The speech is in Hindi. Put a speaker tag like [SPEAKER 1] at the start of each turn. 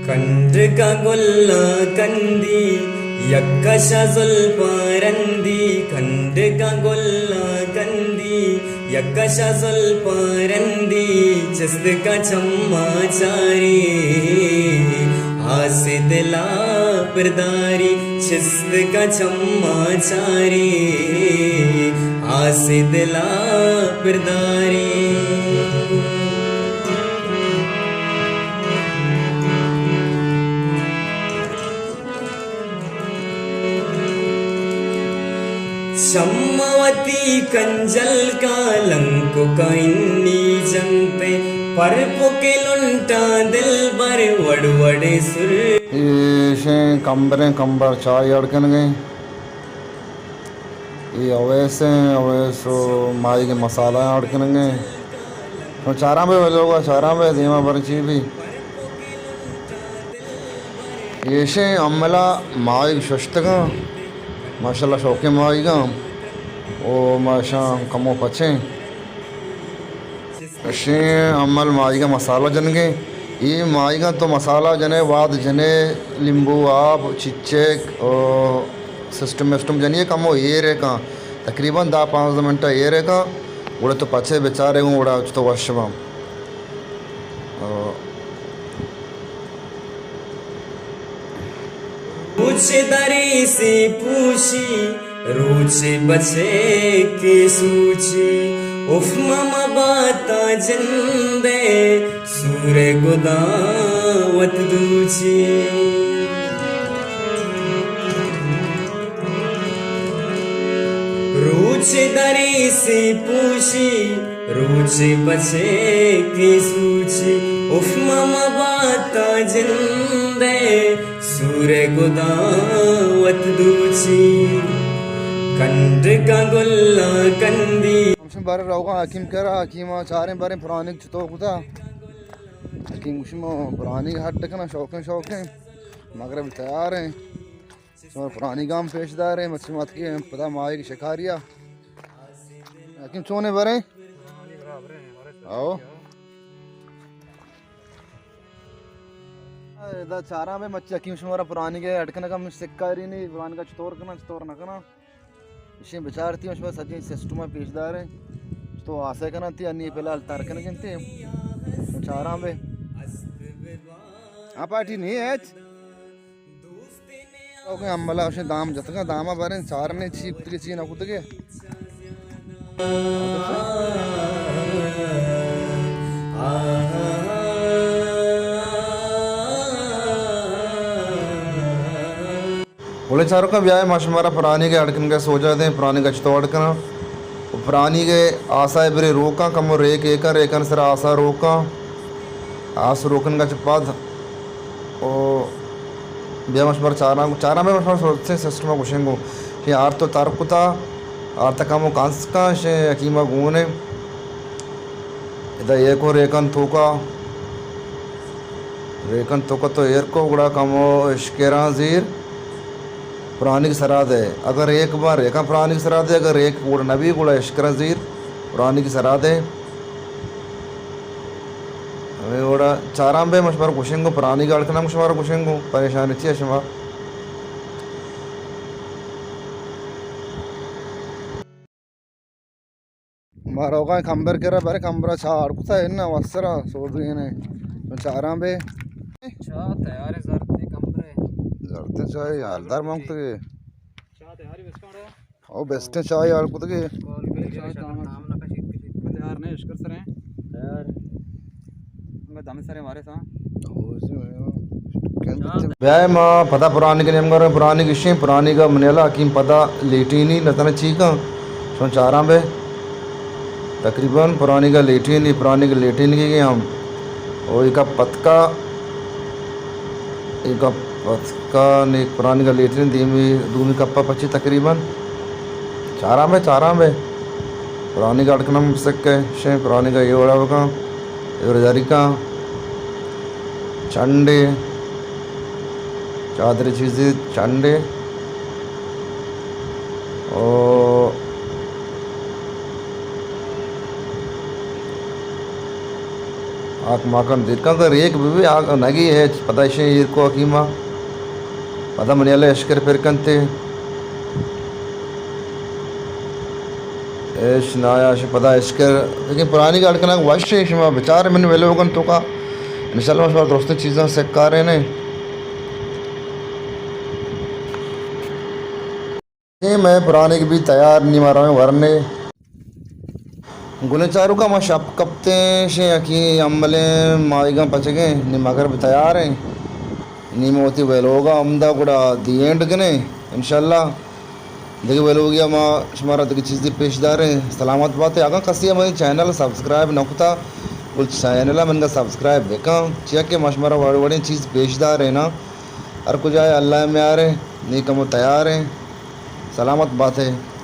[SPEAKER 1] కండ్రిక గొల్ల కంది యక్కశ జొల్పారంది కండ్రిక గొల్ల కంది యక్కశ జొల్పారంది చిస్తిక చమ్మాచారి ఆసిదిలా పిర్దారి చిస్తిక చమ్మాచారి ఆసిదిలా పిర్దారి शम्मवती कंजल का लंको का इन्नी जनते पर पुकिलुंटा दिल बर वड़वड़े सुर
[SPEAKER 2] ये कंबरें कंबर चाय अड़कन गए ये अवैसे अवैसो माई के मसाला अड़कन गए तो चारा में लोगा चारा में धीमा बरची भी ये शे अम्मला माई शस्तगा माशाल्लाह शौके माईगा ओ माशा कमो पचे अशे अमल माईगा मसाला जन के ये माईगा तो मसाला जने वाद जने लींबू आप चिच्चेक और सिस्टम विस्टम जनिए कमो ये रे का तकरीबन 10-15 मिनट ये रे का उड़े तो पचे बेचारे हूँ उड़ा तो वशवा
[SPEAKER 1] पूछे दरी से पूछी रूचे बचे के सूची उफ ममा बाता जिंदे सूरे गुदावत दूची रूचे दरी से पूछी रूचे बचे की सूची उफ ममा बाता जिंदे सूरे गुदावत दूची कंड्रिका गुल्ला कंदी
[SPEAKER 2] हमसे बारे रहोगा हकीम करा हकीम चारे बारे पुराने तो कुता हकीम उशमो पुरानी हट टकना शौक मगरब तैयार हैं तो पुरानी गांव पेशदार है मच्छी मात की पता माए की शिकारिया हकीम चोने बारे आओ इधर चारा में मच्छी हकीम शुमारा पुरानी के अटकने का शिकारी नहीं पुरानी का चतोर न करना इसे बेचारती हूँ सजी सिस्टम में पेशदार है तो आशा करना थी अन्य पहले अलतार करने गिनते चारा में हाँ पार्टी नहीं है ओके अम्मला उसे दाम जतका दामा बारे चार ने चीप की चीज ना खुद के बोले चारों का ब्याह माशमारा पुरानी के अड़कन का सो जाते हैं पुरानी का चतो अड़कना पुरानी के आशा बरे रोका कम रेक एकन सर आशा रोका आस रोकन का चपाद ओ ब्याह मशमार चारा में मशमार सोचते हैं सिस्टम में घुसेंगो ये आर तो तारकुता आर तक हम कांस का शे हकीमा गुने इधर एक और रेकन थोका तो एर को गुड़ा कमो इश्केरा जीर पुरानी की सराद है अगर एक बार एक पुरानी की सराद है अगर एक गुड़ नबी गुड़ा इश्क नज़ीर पुरानी की सराद है गुड़ा चारा में मशमार घुसेंगो पुरानी का अड़कना मशमार घुसेंगो परेशानी थी शमा मारोगा खंबर करा बारे खंबरा छा अड़कुता है ना वसरा सोच रही है चारा में
[SPEAKER 1] चा तैयार है जरते कमरे
[SPEAKER 2] जरते चाय हालदार मांगते के
[SPEAKER 1] चा तैयार है बेस्टों
[SPEAKER 2] ओ बेस्ट चाय अड़कुता के
[SPEAKER 1] नाम ना का शीत तैयार नहीं इश्क सर हैं तैयार उनका दम सर हमारे साथ
[SPEAKER 2] ब्याह माँ पता पुरानी के नियम कर पुरानी किशे पुरानी का मनेला हकीम पता लेटी नहीं लतना चीका सो चारा में तकरीबन पुरानी का लेटी नहीं पुरानी का लेटी नहीं की हम और एक पतका नहीं पुरानी का लेटरिन धीमी दूनी कप्पा पची तकरीबन चारा में पुरानी का अड़कना सकते शे पुरानी का ये बड़ा का रजारी का चंडे चादर चीज़ें चंडे और आक माकन देखा कर एक भी आग नगी है पता इसे ये को अकीमा पता मनियाले अशकर फिर कंते ऐश नाया शे पता अशकर लेकिन पुरानी गाड़ का वाश है शमा बेचारे मैंने वेले होगन तो का इंशाल्लाह माशाल्लाह दोस्तों चीज़ें से कर रहे ने ये मैं पुराने की भी तैयार नहीं मारा हूँ वरने गुलचारू का माँ शप कपते शे अकी अम्मले माइगा पचगे नि मगर भी तैयार है नी मोती वेलोगा अमदा कुड़ा दी एंड गने इंशाल्लाह देखिए वेलोगिया माँ शुमारा देखिए चीज़ दी पेशदार है सलामत बात है आगा कसी हमारे चैनल सब्सक्राइब नकुता कुछ चैनल मन का सब्सक्राइब देखा चेक के मशमारा बड़ी बड़ी चीज़ पेशदार है ना हर कुछ आए अल्लाह में आ रहे नहीं कमो तैयार है सलामत बात है।